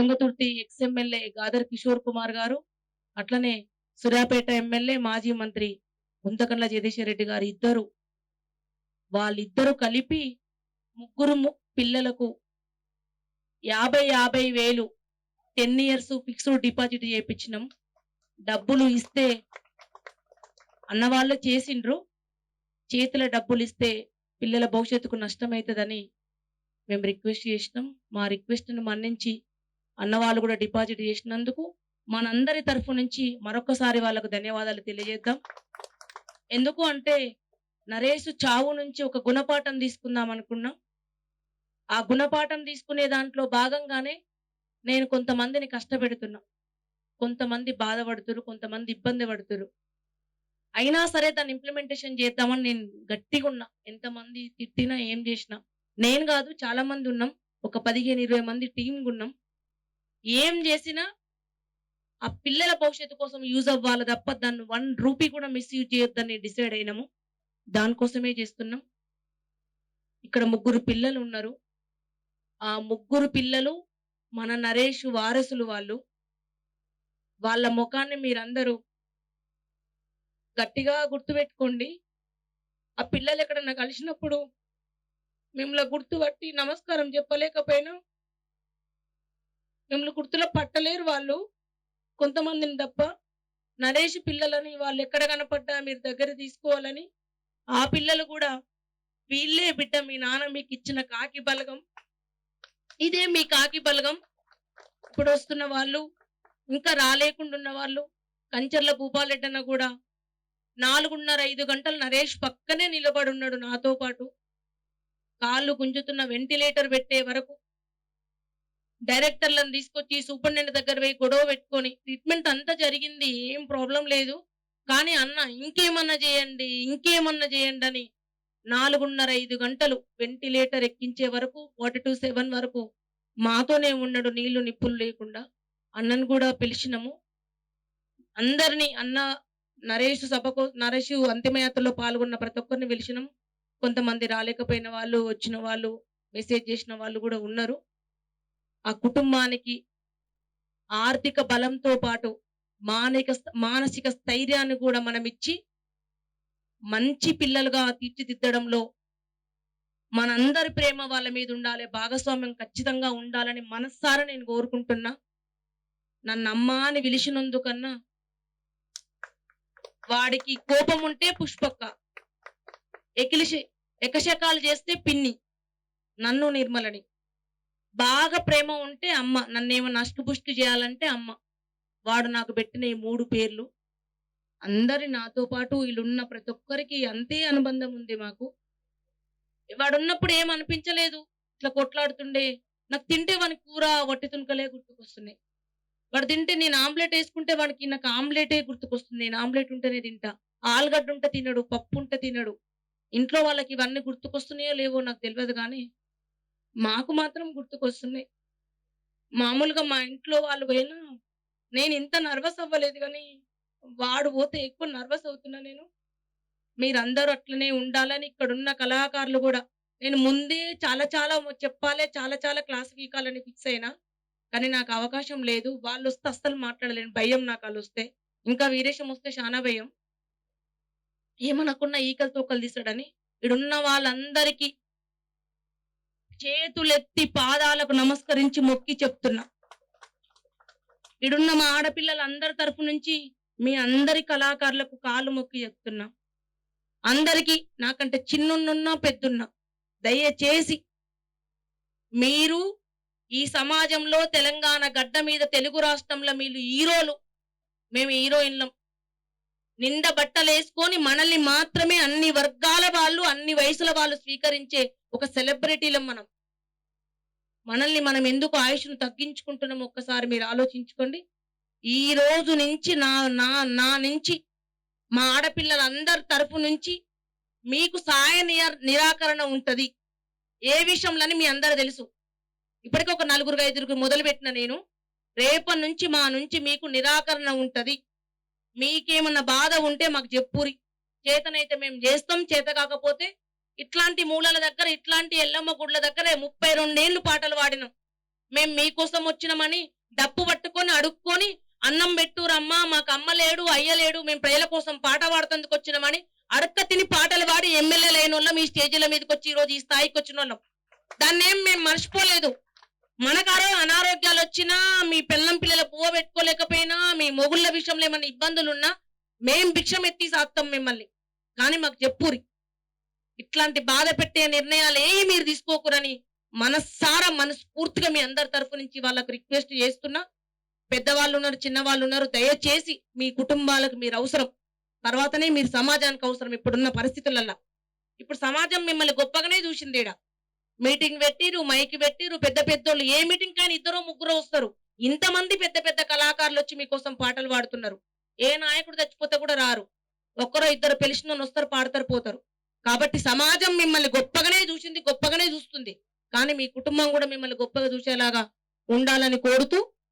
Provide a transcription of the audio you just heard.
Thungathurthi X-MLA Gadar Kishore Kumar గారు, అట్లనే Suryapet MLA మాజీ మంత్రి గుంతకండ్ల జగదీశ్వర్ రెడ్డి గారు వాళ్ళిద్దరూ కలిపి ముగ్గురు పిల్లలకు 50,000 10 ఇయర్స్ ఫిక్స్డ్ డిపాజిట్ చేయించినాం. డబ్బులు ఇస్తే అన్నవాళ్ళు చేసిండ్రు, చేతుల డబ్బులు ఇస్తే పిల్లల భవిష్యత్తుకు నష్టమైతదని మేము రిక్వెస్ట్ చేసినాం. మా రిక్వెస్ట్‌ను మన్నించి అన్నవాళ్ళు కూడా డిపాజిట్ చేసినందుకు మనందరి తరఫు నుంచి మరొకసారి వాళ్ళకు ధన్యవాదాలు తెలియజేద్దాం. ఎందుకు అంటే నరేష్ చావు నుంచి ఒక గుణపాఠం తీసుకుందాం అనుకున్నాం. ఆ గుణపాఠం తీసుకునే దాంట్లో భాగంగానే నేను కొంతమందిని కష్టపెడుతున్నా. కొంతమంది బాధపడుతురు, కొంతమంది ఇబ్బంది పడుతురు. అయినా సరే దాన్ని ఇంప్లిమెంటేషన్ చేద్దామని నేను గట్టిగా ఉన్నా. ఎంతమంది తిట్టినా ఏం చేసినా. నేను కాదు చాలా మంది ఉన్నాం. ఒక 15-20 మంది టీమ్‌గా ఉన్నాం. ఏం చేసినా ఆ పిల్లల భవిష్యత్తు కోసం యూజ్ అవ్వాలి తప్ప దాన్ని 1 రూపీ కూడా మిస్‌యూజ్ చేయొద్దని డిసైడ్ అయినాము. దానికోసమే చేస్తున్నాం. ఇక్కడ 3 పిల్లలు ఉన్నారు. ఆ 3 పిల్లలు మన నరేష్ వారసులు వాళ్ళు. వాళ్ళ ముఖాన్ని మీరందరూ గట్టిగా గుర్తుపెట్టుకోండి. ఆ పిల్లలు ఎక్కడన్నా కలిసినప్పుడు మిమ్మల్ని గుర్తుపట్టి నమస్కారం చెప్పలేకపోయినా మిమ్మల్ని గుర్తులో పట్టలేరు వాళ్ళు, కొంతమందిని తప్ప. నరేష్ పిల్లలని వాళ్ళు ఎక్కడ కనపడ్డా మీరు దగ్గర తీసుకోవాలని, ఆ పిల్లలు కూడా వీళ్ళే బిడ్డ, మీ నాన్న మీకు ఇచ్చిన కాకి బలగం, ఇదే మీ కాకి బలగం. ఇప్పుడు వస్తున్న వాళ్ళు, ఇంకా రాలేకుండా ఉన్న వాళ్ళు, కంచర్ల భూపాలరెడ్డి అన్న కూడా 4:30-5 గంటలు నరేష్ పక్కనే నిలబడి ఉన్నాడు నాతో పాటు. కాళ్ళు గుంజుతున్న వెంటిలేటర్ పెట్టే వరకు డైరెక్టర్లను తీసుకొచ్చి సూపరింటెండెంట్ దగ్గర పోయి గొడవ పెట్టుకొని ట్రీట్మెంట్ అంతా జరిగింది, ఏం ప్రాబ్లం లేదు. కానీ అన్న ఇంకేమన్నా చేయండి, ఇంకేమన్నా చేయండి అని 4:30-5 గంటలు వెంటిలేటర్ ఎక్కించే వరకు 47 వరకు మాతోనే ఉన్నాడు, నీళ్లు నిప్పులు లేకుండా. అన్నను కూడా పిలిచినాము. అందరినీ అన్న నరేష్ అంతిమయాత్రలో పాల్గొన్న ప్రతి ఒక్కరిని పిలిచినాం. కొంతమంది రాలేకపోయిన వాళ్ళు, వచ్చిన వాళ్ళు, మెసేజ్ చేసిన వాళ్ళు కూడా ఉన్నారు. ఆ కుటుంబానికి ఆర్థిక బలంతో పాటు మానసిక స్థైర్యాన్ని కూడా మనం ఇచ్చి మంచి పిల్లలుగా తీర్చిదిద్దడంలో మనందరి ప్రేమ వాళ్ళ మీద ఉండాలి, భాగస్వామ్యం ఖచ్చితంగా ఉండాలని మనస్సారా నేను కోరుకుంటున్నా. నన్ను అమ్మా అని పిలిచినందుకన్నా వాడికి కోపం ఉంటే పుష్పక్క, ఎకశకాలు చేస్తే పిన్ని, నన్ను నిర్మలని. బాగా ప్రేమ ఉంటే అమ్మ, నన్నేమన్నా అష్టుపుష్టి చేయాలంటే అమ్మ. వాడు నాకు పెట్టిన ఈ 3 పేర్లు. అందరి నాతో పాటు వీళ్ళున్న ప్రతి ఒక్కరికి అంతే అనుబంధం ఉంది మాకు. వాడున్నప్పుడు ఏం అనిపించలేదు. ఇట్లా కొట్లాడుతుండే నాకు తింటే వానికి కూర వట్టి తునకలే గుర్తుకొస్తున్నాయి. వాడు తింటే నేను ఆమ్లెట్ వేసుకుంటే వానికి నాకు ఆమ్లెటే గుర్తుకొస్తుంది. నేను ఆమ్లెట్ ఉంటేనే తింటా. ఆలుగడ్డ ఉంటే తినడు, పప్పు ఉంటే తినడు. ఇంట్లో వాళ్ళకి ఇవన్నీ గుర్తుకొస్తున్నాయో లేవో నాకు తెలియదు కానీ మాకు మాత్రం గుర్తుకొస్తున్నాయి. మామూలుగా మా ఇంట్లో వాళ్ళు పోయినా నేను ఇంత నర్వస్ అవ్వలేదు కానీ వాడు పోతే ఎక్కువ నర్వస్ అవుతున్నా నేను. మీరందరూ అట్లనే ఉండాలని ఇక్కడున్న కళాకారులు కూడా నేను ముందే చాలా చెప్పాలి, చాలా క్లాస్ గీకాలని ఫిక్స్ అయినా. కానీ నాకు అవకాశం లేదు. వాళ్ళు వస్తే అస్సలు మాట్లాడలేను, భయం నాకు. వాళ్ళు వస్తే ఇంకా వీరేశం వస్తే చాలా భయం. ఏమనకున్నా ఈకలు తోకలు తీసాడని ఇడున్న వాళ్ళందరికీ చేతులెత్తి పాదాలకు నమస్కరించి మొక్కి చెప్తున్నా. ఇడున్న మా ఆడపిల్లలందరి తరఫు నుంచి మీ అందరి కళాకారులకు కాలు మొక్కి చెప్తున్నా. అందరికీ, నాకంటే చిన్నున్నా పెద్దున్నా, దయచేసి మీరు ఈ సమాజంలో తెలంగాణ గడ్డ మీద తెలుగు రాష్ట్రంలో మీరు హీరోలు, మేము హీరోయిన్లం. నిండా బట్టలేసుకొని మనల్ని మాత్రమే అన్ని వర్గాల వాళ్ళు, అన్ని వయసుల వాళ్ళు స్వీకరించే ఒక సెలబ్రిటీలం మనం. మనల్ని మనం ఎందుకు ఆయుష్ను తగ్గించుకుంటున్నాం ఒక్కసారి మీరు ఆలోచించుకోండి. ఈ రోజు నుంచి నా నుంచి మా ఆడపిల్లలందరి తరపు నుంచి మీకు సహాయ నిరాకరణ ఉంటది. ఏ విషయంలోని మీ అందరూ తెలుసు. ఇప్పటికే ఒక 4-5 మొదలు పెట్టిన నేను. రేపటి నుంచి మా నుంచి మీకు నిరాకరణ ఉంటది. మీకేమన్నా బాధ ఉంటే మాకు చెప్పురి. చేతనైతే మేము చేస్తాం, చేత కాకపోతే ఇట్లాంటి మూలల దగ్గర, ఇట్లాంటి ఎల్లమ్మ గుడ్ల దగ్గర 32 ఏళ్ళు పాటలు పాడినాం. మేము మీకోసం వచ్చినామని డప్పు పట్టుకొని అడుక్కొని అన్నం పెట్టురమ్మా, మాకు అమ్మ లేడు, అయ్య లేడు, మేము ప్రజల కోసం పాట పాడుతందుకు వచ్చినామని అడక్క తిని పాటలు పాడి ఎమ్మెల్యేలు అయిన వాళ్ళం, ఈ స్టేజీల మీదకి వచ్చి ఈ రోజు ఈ స్థాయికి వచ్చిన వాళ్ళం. దాన్ని ఏం మేము మర్చిపోలేదు. మనకు అనారోగ్యాలు వచ్చినా, మీ పిల్లం పిల్లల పువ్వ పెట్టుకోలేకపోయినా, మీ మొగుళ్ళ విషయంలో ఏమైనా ఇబ్బందులు ఉన్నా మేం భిక్షం ఎత్తి సాత్తాం మిమ్మల్ని. కానీ మాకు చెప్పురి, ఇట్లాంటి బాధ పెట్టే నిర్ణయాలు ఏవి మీరు తీసుకోకురని మనస్ఫూర్తిగా మీ అందరి తరఫు నుంచి వాళ్ళకు రిక్వెస్ట్ చేస్తున్నా. పెద్దవాళ్ళు ఉన్నారు, చిన్నవాళ్ళు ఉన్నారు, దయచేసి మీ కుటుంబాలకు మీరు అవసరం, తర్వాతనే మీరు సమాజానికి అవసరం. ఇప్పుడున్న పరిస్థితులల్లో ఇప్పుడు సమాజం మిమ్మల్ని గొప్పగానే చూసింది. ఈడ మీటింగ్ పెట్టిరు, మైకి పెట్టిరు, పెద్ద పెద్దోళ్ళు ఏ మీటింగ్ కానీ ఇద్దరో ముగ్గురో వస్తారు. ఇంతమంది పెద్ద పెద్ద కళాకారులు వచ్చి మీకోసం పాటలు పాడుతున్నారు. ఏ నాయకుడు చచ్చిపోతే కూడా రారు, ఒక్కరో ఇద్దరు పిలిచిన వాళ్ళు వస్తారు, పాడతారు, పోతారు. కాబట్టి సమాజం మిమ్మల్ని గొప్పగానే చూసింది, గొప్పగానే చూస్తుంది. కానీ మీ కుటుంబం కూడా మిమ్మల్ని గొప్పగా చూసేలాగా ఉండాలని కోరుతూ